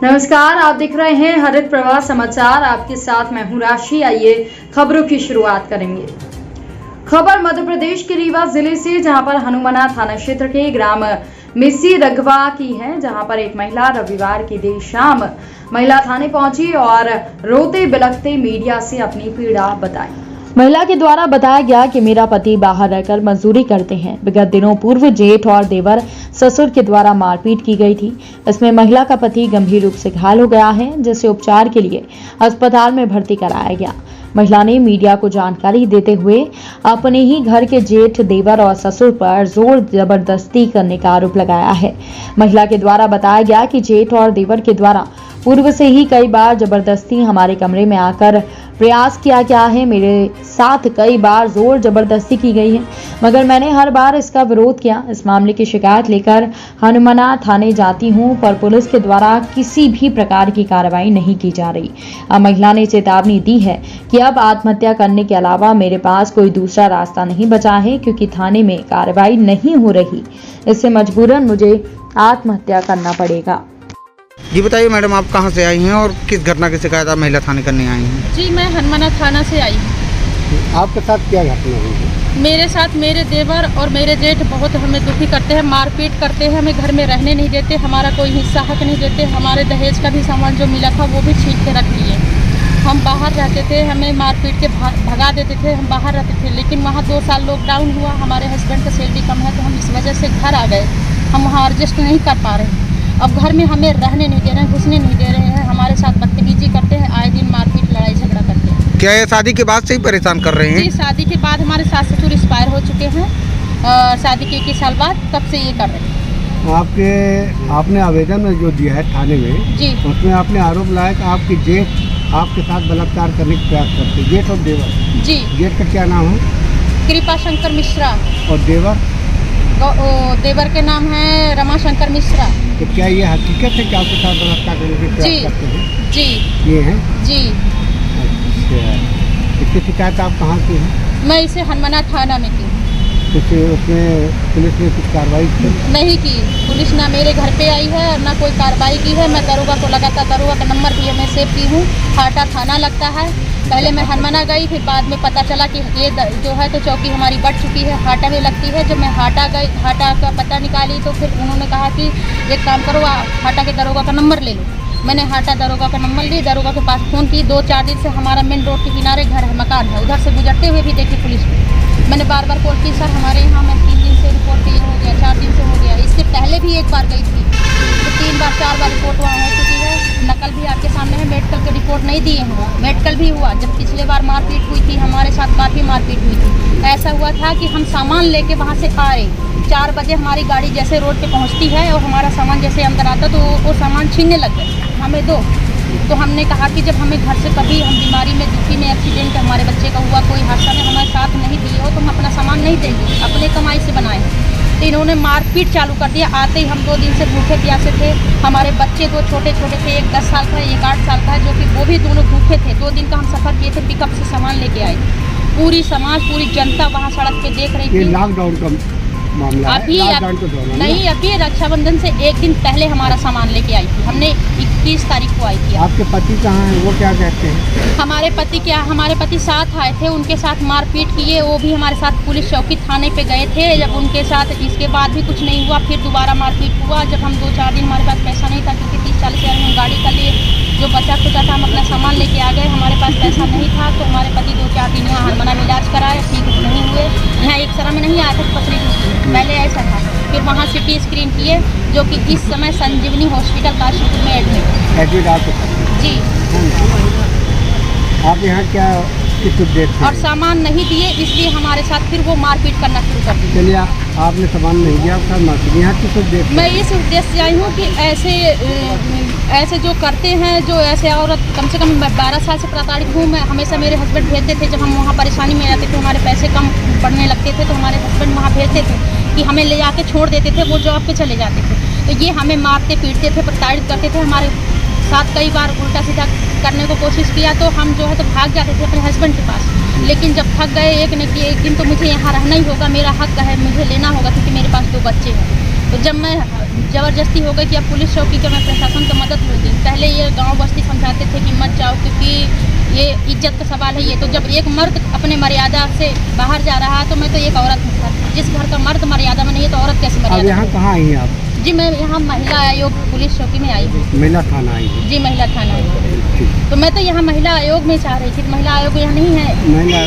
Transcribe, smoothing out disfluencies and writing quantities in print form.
नमस्कार, आप देख रहे हैं हरित प्रवाह समाचार। आपके साथ मैं हूं राशि। आइए खबरों की शुरुआत करेंगे। खबर मध्य प्रदेश के रीवा जिले से, जहां पर हनुमाना थाना क्षेत्र के ग्राम मिसी रघवा की है, जहां पर एक महिला रविवार की देर शाम महिला थाने पहुंची और रोते बिलखते मीडिया से अपनी पीड़ा बताई। महिला के द्वारा बताया गया कि मेरा पति बाहर रहकर मजदूरी करते हैं। विगत दिनों पूर्व जेठ और देवर ससुर के द्वारा मारपीट की गई थी। इसमें महिला का पति गंभीर रूप से घायल हो गया है, जिसे उपचार के लिए अस्पताल में भर्ती कराया गया। महिला ने मीडिया को जानकारी देते हुए अपने ही घर के जेठ, देवर और ससुर पर जोर जबरदस्ती करने का आरोप लगाया है। महिला के द्वारा बताया गया कि जेठ और देवर के द्वारा पूर्व से ही कई बार जबरदस्ती हमारे कमरे में आकर प्रयास किया गया है। मेरे साथ कई बार जोर जबरदस्ती की गई है, मगर मैंने हर बार इसका विरोध किया। इस मामले की शिकायत लेकर हनुमाना थाने जाती हूं, पर पुलिस के द्वारा किसी भी प्रकार की कार्रवाई नहीं की जा रही। अब महिला ने चेतावनी दी है कि अब आत्महत्या करने के अलावा मेरे पास कोई दूसरा रास्ता नहीं बचा है, क्योंकि थाने में कार्रवाई नहीं हो रही। इससे मजबूरन मुझे आत्महत्या करना पड़ेगा। जी बताइए मैडम, आप कहाँ से आई हैं और किस घटना की शिकायत आप महिला थाने करने आई हैं? जी, मैं हनुमाना थाना से आई हूँ। आपके साथ क्या घटना हुई है? मेरे साथ मेरे देवर और मेरे जेठ बहुत हमें दुखी करते हैं, मारपीट करते हैं, हमें घर में रहने नहीं देते, हमारा कोई हिस्सा हक नहीं देते। हमारे दहेज का भी सामान जो मिला था वो भी छीन के रख लिए। हम बाहर रहते थे, हमें मारपीट के भगा देते थे, हम बाहर रहते थे। लेकिन वहाँ 2 साल लॉकडाउन हुआ, हमारे हस्बैंड का सैलरी कम है, तो हम इस वजह से घर आ गए। हम वहाँ एडजस्ट नहीं कर पा रहे। अब घर में हमें रहने नहीं दे रहे हैं, घुसने नहीं दे रहे हैं, हमारे साथ बदतमीजी करते हैं, आए दिन मारपीट लड़ाई झगड़ा करते हैं। क्या ये शादी के बाद से ही परेशान कर रहे हैं? जी, शादी के बाद हमारे सास ससुर एक्सपायर हो चुके हैं। शादी के 21 साल बाद तब से ये कर रहे हैं। आपने आवेदन में जो दिया है थाने में, जी, उसमें आपने आरोप लगाया कि आपकी जेठ आपके साथ बलात्कार करने का प्रयास करते हैं। जेठ और देवर? जी। जेठ का क्या नाम है? कृपा शंकर मिश्रा। और देवर? देवर के नाम है रमाशंकर मिश्रा। तो क्या ये हकीकत है कि आपके साथ बलात्कार करने का प्रयास करते हैं? जी। ये है? जी। अच्छा, इसकी शिकायत आप कहाँ की है? मैं इसे हनुमाना थाना में की। उसमें पुलिस ने कुछ कार्रवाई की? नहीं की। पुलिस ना मेरे घर पे आई है और ना कोई कार्रवाई की है। मैं दरोगा को लगातार, दरोगा का नंबर भी मैं सेव की हूँ। हाटा थाना लगता है। पहले मैं हनुमाना गई, फिर बाद में पता चला कि ये जो है तो चौकी हमारी बढ़ चुकी है, हाटा में लगती है। जब मैं हाटा गई, हाटा का पता निकाली, तो फिर उन्होंने कहा कि एक काम करो, हाटा के दरोगा का नंबर ले लो। मैंने हाटा दरोगा का नंबर ली, दरोगा के पास फ़ोन की। 2-4 दिन से हमारा मेन रोड के किनारे घर है, मकान है, उधर से गुजरते हुए भी देखी पुलिस को। मैंने बार बार कॉल की, सर हमारे यहाँ, मैं 3 दिन से रिपोर्ट क्लियर हो गया, 4 दिन से हो गया। इससे पहले भी एक बार गई थी, तो 3 बार 4 बार रिपोर्ट वहाँ हो चुकी है। नकल भी आपके सामने है, मेडिकल के रिपोर्ट नहीं दिए हैं। मेडिकल भी हुआ। जब पिछले बार मारपीट हुई थी, हमारे साथ काफ़ी मारपीट हुई थी। ऐसा हुआ था कि हम सामान लेके वहाँ से आ रहे, 4 बजे हमारी गाड़ी जैसे रोड पे पहुँचती है और हमारा सामान जैसे अंदर आता, तो वो सामान छीनने लग गए, हमें दो। तो हमने कहा कि जब हमें घर से कभी हम बीमारी में, दुखी में, एक्सीडेंट हमारे बच्चे का हुआ, कोई हादसा में हमारे साथ नहीं दिए हो, तो हम अपना सामान नहीं देंगे, अपने कमाई से बनाए। तो इन्होंने मारपीट चालू कर दिया। आते ही हम 2 दिन से भूखे प्यासे थे। हमारे बच्चे 2 छोटे छोटे थे, एक 10 साल का है, एक 8 साल का है, जो कि वो भी दोनों भूखे थे। 2 दिन का हम सफ़र किए थे, पिकअप से सामान लेके आए। पूरी समाज, पूरी जनता वहाँ सड़क पे देख रही थी। लॉकडाउन का मामला अभी है? नहीं, अभी रक्षाबंधन से 1 दिन पहले हमारा सामान लेके आई थी। हमने 21 तारीख को आई थी। आपके पति कहाँ हैं? वो क्या कहते हैं? हमारे पति साथ आए थे, उनके साथ मारपीट किए। वो भी हमारे साथ पुलिस चौकी थाने पे गए थे। जब उनके साथ, इसके बाद भी कुछ नहीं हुआ, फिर दोबारा मारपीट हुआ। जब हम 2-4 दिन, हमारे पास पैसा नहीं था, क्योंकि 30-40 हज़ार में गाड़ी का लिए जो बचा खुचा था, हम अपना सामान लेके आ गए। हमारे पास पैसा नहीं था, तो हमारे पति 2-4 दिन यहाँ हनुमाना में इलाज कराए, ठीक नहीं हुए। यहाँ एक सरा में नहीं आया था, पथरी पहले ऐसा था। फिर वहाँ CT स्कैन किए, जो कि इस समय संजीवनी हॉस्पिटल काशीपुर में एडमिट आप? जी। आप यहाँ क्या किस उद्देश्य से? और सामान नहीं दिए, इसलिए हमारे साथ फिर वो मारपीट करना शुरू कर दी। चलिए, आपने सामान नहीं दिया, आपका मारपीट। यहाँ किस उद्देश्य? मैं इस उद्देश्य से आई हूँ कि ऐसे जो करते हैं, जो ऐसे औरत, कम से कम मैं 12 साल से प्रताड़ित हूँ। मैं हमेशा, मेरे हस्बैंड भेजते थे, जब हम वहाँ परेशानी में रहते थे, हमारे पैसे कम पड़ने लगते थे, तो हमारे हस्बैंड वहाँ भेजते थे कि हमें ले जाके छोड़ देते थे, वो जॉब पे चले जाते थे। तो ये हमें मारते पीटते थे, प्रताड़ित करते थे। हमारे साथ कई बार उल्टा सीधा करने को कोशिश किया, तो हम जो है तो भाग जाते थे अपने हस्बैंड के पास। लेकिन जब थक गए, एक दिन तो मुझे यहाँ रहना ही होगा, मेरा हक है, मुझे लेना होगा, क्योंकि मेरे पास 2 बच्चे हैं। तो जब मैं ज़बरदस्ती हो गई कि अब पुलिस चौकी के मैं प्रशासन की मदद लूँगी। पहले ये गांव बस्ती समझाते थे कि मत जाओ क्योंकि ये इज्जत का सवाल है। ये तो जब एक मर्द अपने मर्यादा से बाहर जा रहा है तो मैं तो एक औरत हूँ सर। जिस घर का मर्द मर्यादा में नहीं है तो औरत कैसे अब मर्यादा यहाँ में? कहाँ आई हैं आप? जी मैं यहाँ महिला आयोग पुलिस चौकी में आई हूँ। महिला थाना आई हैं। जी महिला थाना आई हूँ। ठीक। तो मैं तो यहाँ महिला आयोग में चाह रही थी। महिला आयोग यहाँ नहीं है। महिला